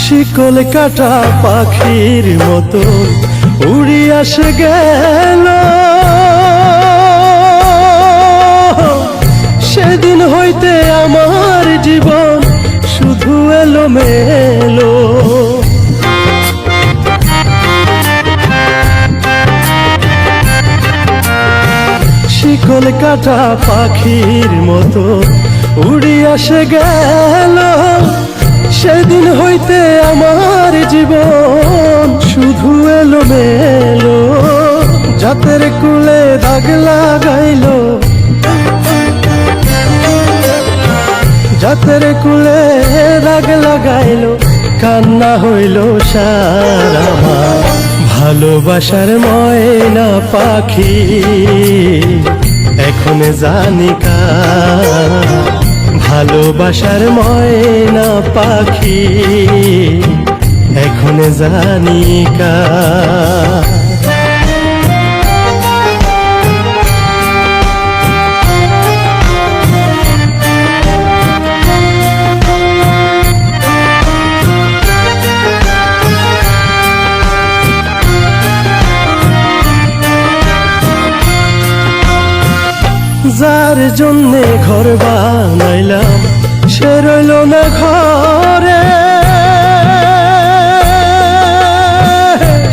শিকল কাটা পাখির মতো উড়িয়া সে গেল, সেদিন হইতে আমার জীবন শুধু এলোমেলো। শিকল কাটা পাখির মতো উড়িয়া সে গেল, সেদিন হইতে আমার জীবন শুধু এলোমেলো। জাতের কুলে দাগ লাগাইল, জাতের কুলে দাগ লাগাইল, কান্না হইল সারা। ভালোবাসার ময়না পাখি এখন জানি কার, ভালোবাসার ময়না পাখি এখন জানি কার। যার জন্যে ঘর বানাইলাম সে রইল না ঘরে,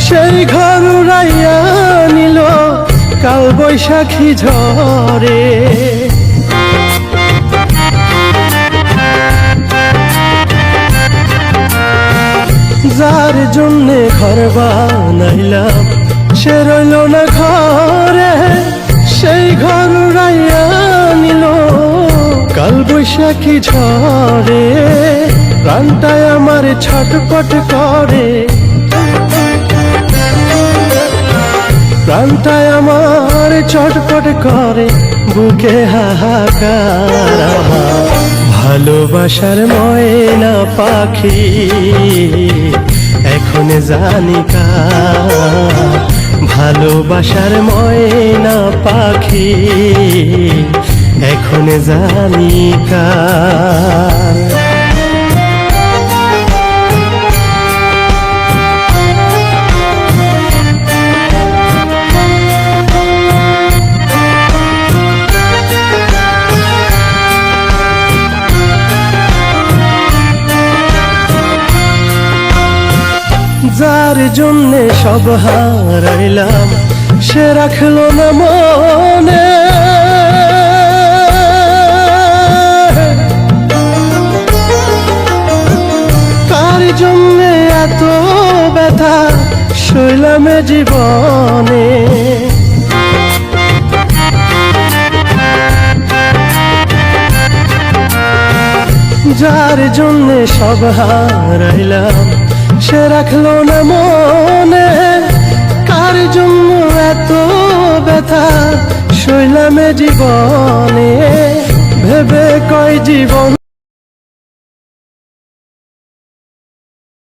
সেই ঘর উড়াইয়া নিল কাল বৈশাখী ঝড়ে। যার জন্যে ঘর বানাইলাম সে রইল না ঘরে, সেই ঘর উড়াইয়া নিল কাল বৈশাখী ঝড়ে। প্রাণটায় আমার ছটপট করে, প্রাণটায় আমার ছটপট করে, বুকে হাহাকার। ভালোবাসার ময়না পাখি এখন জানি কার, ভালোবাসার ময়না পাখি এখন জানি কার। যার জন্যে সব হারাইলাম সে রাখলো না মনে, কার জন্যে এত ব্যথা সইলাম জীবনে। যার জন্যে সব হারাইলাম সে রাখলো না মনে, কার জন্য এত ব্যথা সইলাম জীবনে। ভেবে কয় জীবন